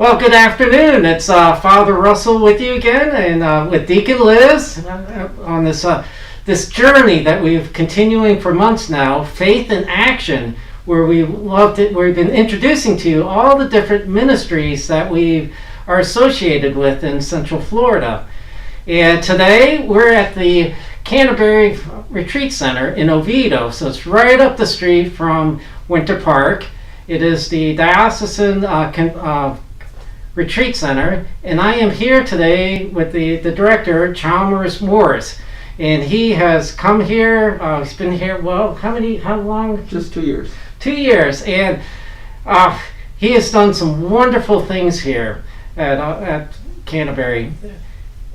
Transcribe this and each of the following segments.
Well, good afternoon. It's Father Russell with you again, and with Deacon Liz on this journey that we've continuing for months now, Faith in Action, where we've been introducing to you all the different ministries that we are associated with in Central Florida. And today we're at the Canterbury Retreat Center in Oviedo, so it's right up the street from Winter Park. It is the Diocesan Retreat Center, and I am here today with the director, Chalmers Morris, and he has come here. He's been here, well, how long? Just 2 years. 2 years, and he has done some wonderful things here at Canterbury.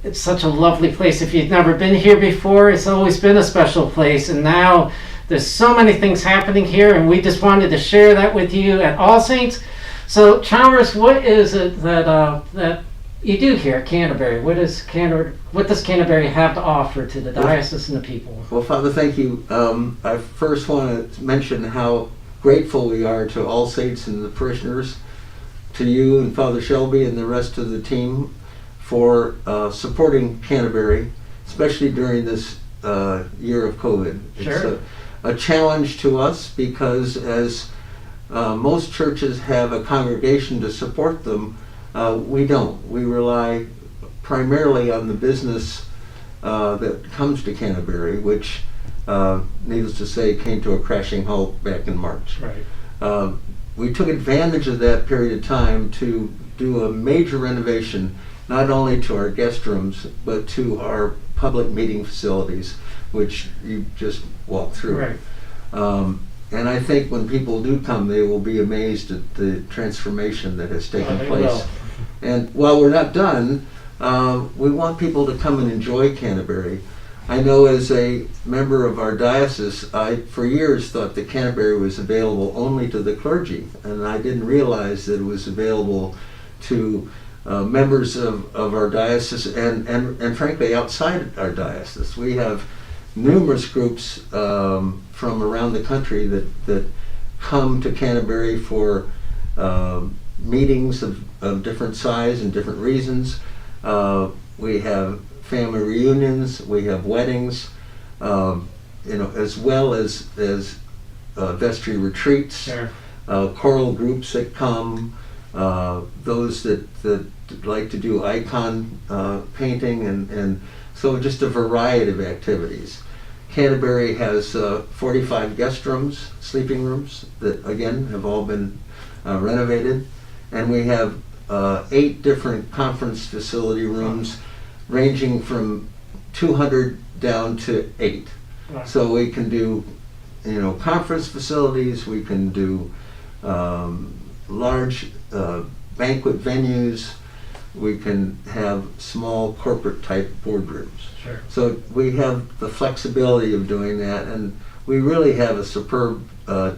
It's such a lovely place. If you've never been here before, it's always been a special place, and now there's so many things happening here, and we just wanted to share that with you at All Saints. So, Chalmers, what is it that you do here at Canterbury? What does Canterbury have to offer to the diocese and the people? Well, Father, thank you. I first want to mention how grateful we are to All Saints and the parishioners, to you and Father Shelby and the rest of the team for supporting Canterbury, especially during this year of COVID. Sure. It's a challenge to us because as most churches have a congregation to support them. We don't. We rely primarily on the business that comes to Canterbury, which, needless to say, came to a crashing halt back in March. Right. We took advantage of that period of time to do a major renovation, not only to our guest rooms, but to our public meeting facilities, which you just walked through. Right. And I think when people do come, they will be amazed at the transformation that has taken place. Will. And while we're not done, we want people to come and enjoy Canterbury. I know as a member of our diocese, I for years thought that Canterbury was available only to the clergy, and I didn't realize that it was available to members of our diocese and frankly outside our diocese. We have numerous groups from around the country that come to Canterbury for meetings of different size and different reasons. We have family reunions, we have weddings, as well as vestry retreats. Sure. Choral groups that come, those that like to do icon painting, and so just a variety of activities. Canterbury has 45 guest rooms, sleeping rooms, that again have all been renovated. And we have 8 different conference facility rooms ranging from 200 down to 8. Wow. So we can do, conference facilities, we can do large banquet venues, we can have small corporate type boardrooms. Sure. So we have the flexibility of doing that, and we really have a superb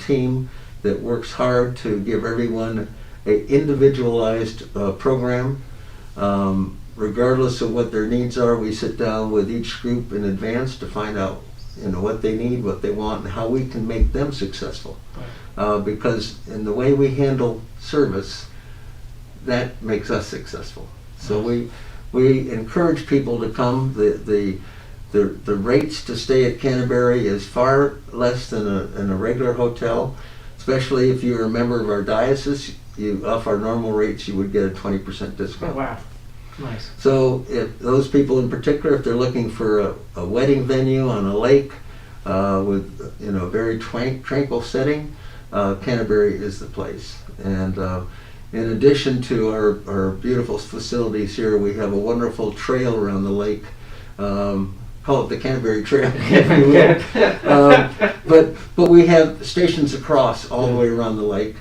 team that works hard to give everyone an individualized program. Regardless of what their needs are, we sit down with each group in advance to find out what they need, what they want, and how we can make them successful. Right. Because in the way we handle service, that makes us successful. So we encourage people to come. The rates to stay at Canterbury is far less than in a regular hotel, especially if you're a member of our diocese. Off our normal rates, you would get a 20% discount. Oh, wow. Nice. So if those people in particular, if they're looking for a wedding venue on a lake with a very tranquil setting, Canterbury is the place. And in addition to our beautiful facilities here, we have a wonderful trail around the lake. Call it the Canterbury Trail, if you will. But we have stations across all the way around the lake.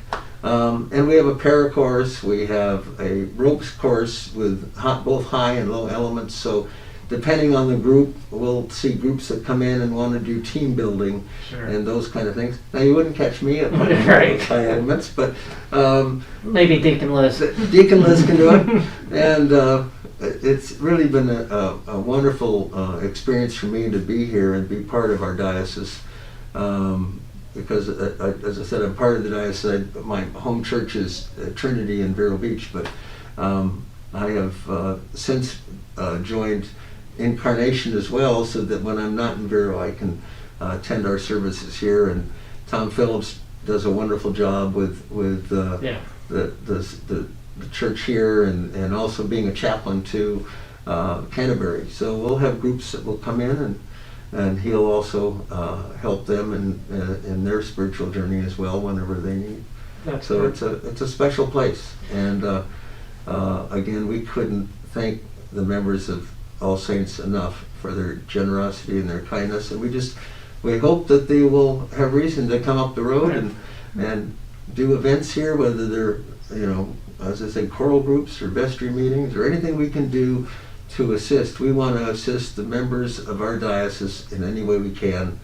And we have a paracourse, we have a ropes course with both high and low elements. So depending on the group, we'll see groups that come in and want to do team building. Sure. And those kind of things. Now you wouldn't catch me at Right. high elements, but Maybe Deacon Liz. Deacon Liz can do it. And it's really been a wonderful experience for me to be here and be part of our diocese. because as I said, I'm part of the diocese. My home church is Trinity in Vero Beach, but I have since joined Incarnation as well, so that when I'm not in Vero, I can attend our services here. And Tom Phillips does a wonderful job with the church here, and also being a chaplain to Canterbury. So we'll have groups that will come in, and he'll also help them in their spiritual journey as well whenever they need. That's so great. it's a special place, and again, we couldn't thank the members of All Saints enough for their generosity and their kindness, and we hope that they will have reason to come up the road and do events here, whether they're, as I say, choral groups or vestry meetings or anything we can do to assist. We want to assist the members of our diocese in any way we can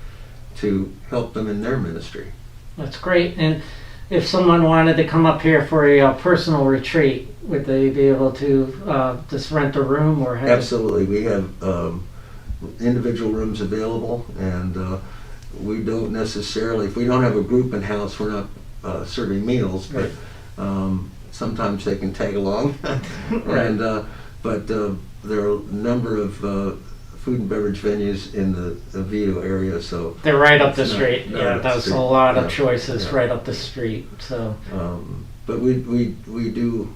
to help them in their ministry. That's great. And if someone wanted to come up here for a personal retreat, would they be able to just rent a room or have? Absolutely. We have individual rooms available, and we don't necessarily, if we don't have a group in house, we're not serving meals, but sometimes they can tag along. And but there are a number of food and beverage venues in the Oviedo area, so they're right up the street. There's a lot of choices right up the street. So, but we do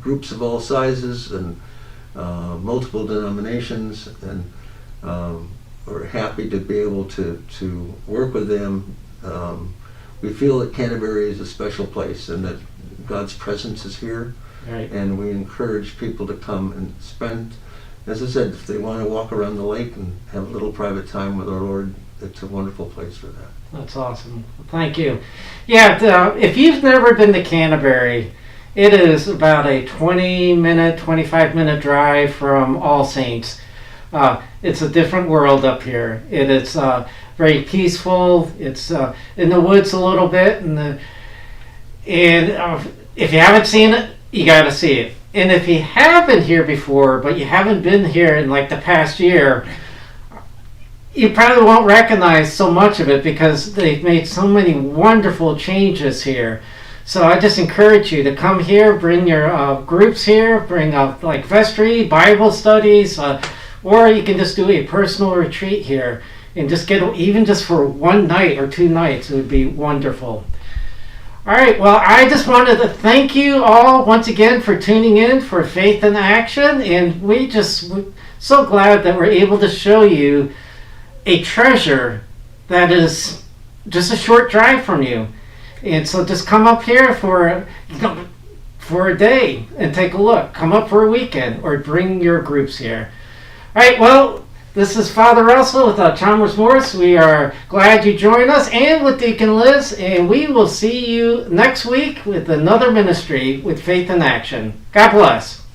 groups of all sizes and multiple denominations, and we're happy to be able to work with them. We feel that Canterbury is a special place, and that God's presence is here. Right. And we encourage people to come and spend, as I said, if they want to walk around the lake and have a little private time with our Lord, it's a wonderful place for that. That's awesome. Thank you. Yeah, if you've never been to Canterbury, it is about a 20-minute, 25-minute drive from All Saints. It's a different world up here. It is very peaceful. It's in the woods a little bit, and if you haven't seen it, you got to see it. And if you have been here before, but you haven't been here in like the past year, you probably won't recognize so much of it because they've made so many wonderful changes here. So I just encourage you to come here, bring your groups here, bring up like vestry, Bible studies, or you can just do a personal retreat here and just get, even just for one night or 2 nights, it would be wonderful. All right, well, I just wanted to thank you all once again for tuning in for Faith in Action, and we're so glad that we're able to show you a treasure that is just a short drive from you. And so just come up here for a day and take a look. Come up for a weekend or bring your groups here. All right, well, this is Father Russell with Chalmers Morris. We are glad you joined us, and with Deacon Liz, and we will see you next week with another ministry with Faith in Action. God bless.